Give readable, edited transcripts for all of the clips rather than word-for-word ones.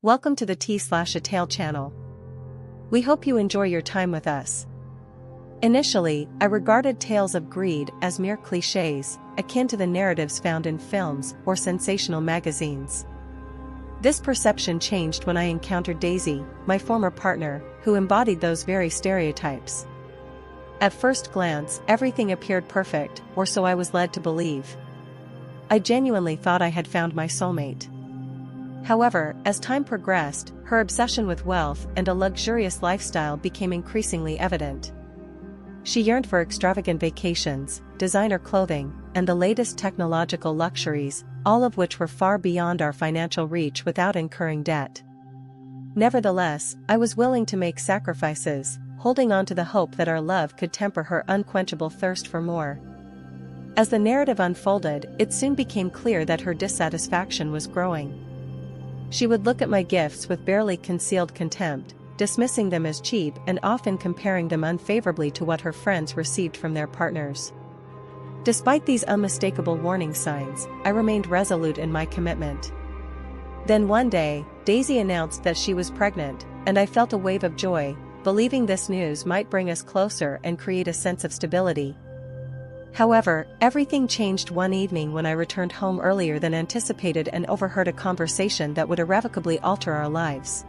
Welcome to the Tea/a Tale channel. We hope you enjoy your time with us. Initially, I regarded tales of greed as mere clichés, akin to the narratives found in films or sensational magazines. This perception changed when I encountered Daisy, my former partner, who embodied those very stereotypes. At first glance, everything appeared perfect, or so I was led to believe. I genuinely thought I had found my soulmate. However, as time progressed, her obsession with wealth and a luxurious lifestyle became increasingly evident. She yearned for extravagant vacations, designer clothing, and the latest technological luxuries, all of which were far beyond our financial reach without incurring debt. Nevertheless, I was willing to make sacrifices, holding on to the hope that our love could temper her unquenchable thirst for more. As the narrative unfolded, it soon became clear that her dissatisfaction was growing. She would look at my gifts with barely concealed contempt, dismissing them as cheap and often comparing them unfavorably to what her friends received from their partners. Despite these unmistakable warning signs, I remained resolute in my commitment. Then one day, Daisy announced that she was pregnant, and I felt a wave of joy, believing this news might bring us closer and create a sense of stability. However, everything changed one evening when I returned home earlier than anticipated and overheard a conversation that would irrevocably alter our lives.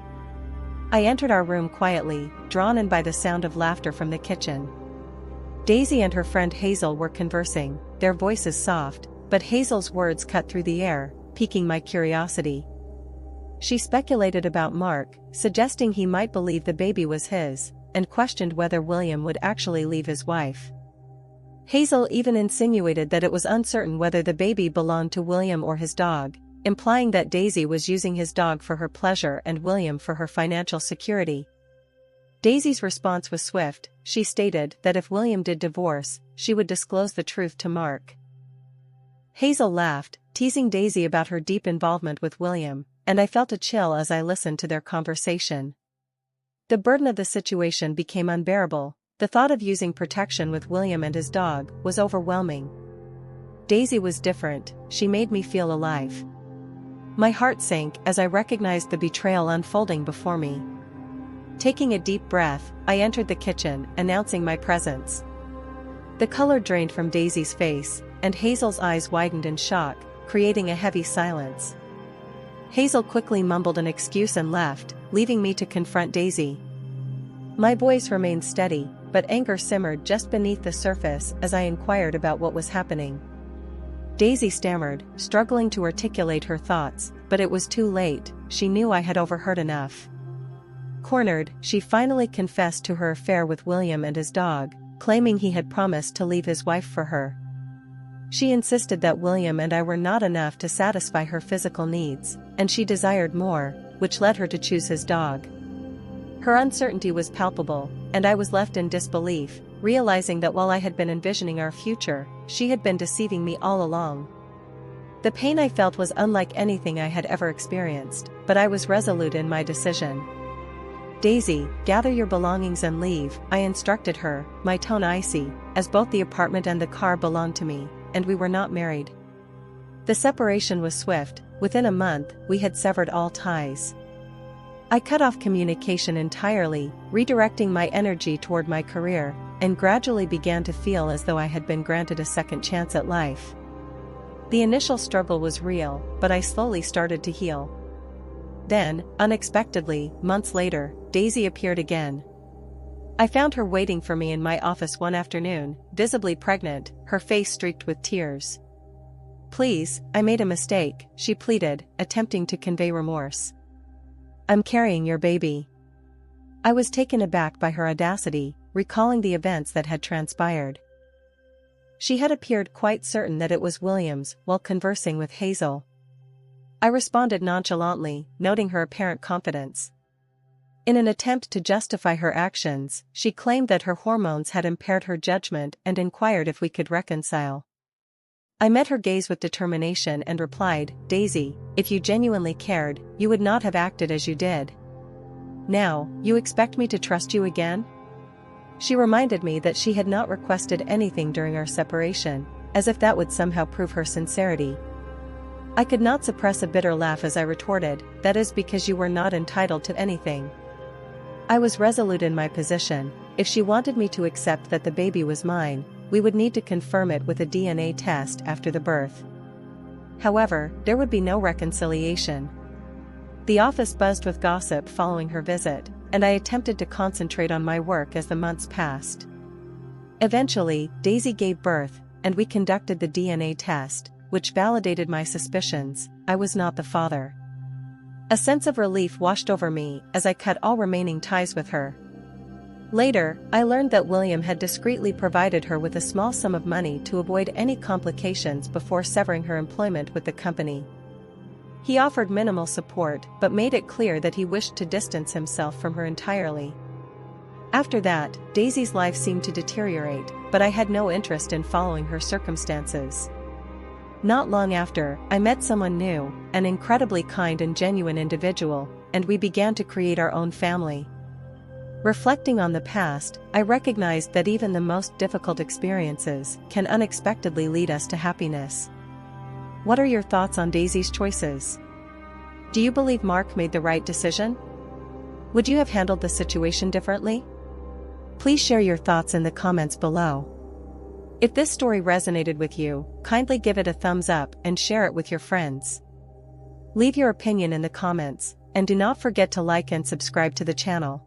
I entered our room quietly, drawn in by the sound of laughter from the kitchen. Daisy and her friend Hazel were conversing, their voices soft, but Hazel's words cut through the air, piquing my curiosity. She speculated about Mark, suggesting he might believe the baby was his, and questioned whether William would actually leave his wife. Hazel even insinuated that it was uncertain whether the baby belonged to William or his dog, implying that Daisy was using his dog for her pleasure and William for her financial security. Daisy's response was swift. She stated that if William did divorce, she would disclose the truth to Mark. Hazel laughed, teasing Daisy about her deep involvement with William, and I felt a chill as I listened to their conversation. The burden of the situation became unbearable. The thought of using protection with William and his dog was overwhelming. Daisy was different. She made me feel alive. My heart sank as I recognized the betrayal unfolding before me. Taking a deep breath, I entered the kitchen, announcing my presence. The color drained from Daisy's face, and Hazel's eyes widened in shock, creating a heavy silence. Hazel quickly mumbled an excuse and left, leaving me to confront Daisy. My voice remained steady, but anger simmered just beneath the surface as I inquired about what was happening. Daisy stammered, struggling to articulate her thoughts, but it was too late. She knew I had overheard enough. Cornered, she finally confessed to her affair with William and his dog, claiming he had promised to leave his wife for her. She insisted that William and I were not enough to satisfy her physical needs, and she desired more, which led her to choose his dog. Her uncertainty was palpable, and I was left in disbelief, realizing that while I had been envisioning our future, she had been deceiving me all along. The pain I felt was unlike anything I had ever experienced, but I was resolute in my decision. Daisy, gather your belongings and leave, I instructed her, my tone icy, as both the apartment and the car belonged to me, and we were not married. The separation was swift. Within a month, we had severed all ties. I cut off communication entirely, redirecting my energy toward my career, and gradually began to feel as though I had been granted a second chance at life. The initial struggle was real, but I slowly started to heal. Then, unexpectedly, months later, Daisy appeared again. I found her waiting for me in my office one afternoon, visibly pregnant, her face streaked with tears. "Please, I made a mistake," she pleaded, attempting to convey remorse. "I'm carrying your baby." I was taken aback by her audacity, recalling the events that had transpired. She had appeared quite certain that it was William's while conversing with Hazel. I responded nonchalantly, noting her apparent confidence. In an attempt to justify her actions, she claimed that her hormones had impaired her judgment and inquired if we could reconcile. I met her gaze with determination and replied, "Daisy, if you genuinely cared, you would not have acted as you did. Now, you expect me to trust you again?" She reminded me that she had not requested anything during our separation, as if that would somehow prove her sincerity. I could not suppress a bitter laugh as I retorted, "That is because you were not entitled to anything." I was resolute in my position. If she wanted me to accept that the baby was mine, we would need to confirm it with a DNA test after the birth. However, there would be no reconciliation. The office buzzed with gossip following her visit, and I attempted to concentrate on my work as the months passed. Eventually, Daisy gave birth, and we conducted the DNA test, which validated my suspicions. I was not the father. A sense of relief washed over me as I cut all remaining ties with her. Later, I learned that William had discreetly provided her with a small sum of money to avoid any complications before severing her employment with the company. He offered minimal support but made it clear that he wished to distance himself from her entirely. After that, Daisy's life seemed to deteriorate, but I had no interest in following her circumstances. Not long after, I met someone new, an incredibly kind and genuine individual, and we began to create our own family. Reflecting on the past, I recognized that even the most difficult experiences can unexpectedly lead us to happiness. What are your thoughts on Daisy's choices? Do you believe Mark made the right decision? Would you have handled the situation differently? Please share your thoughts in the comments below. If this story resonated with you, kindly give it a thumbs up and share it with your friends. Leave your opinion in the comments, and do not forget to like and subscribe to the channel.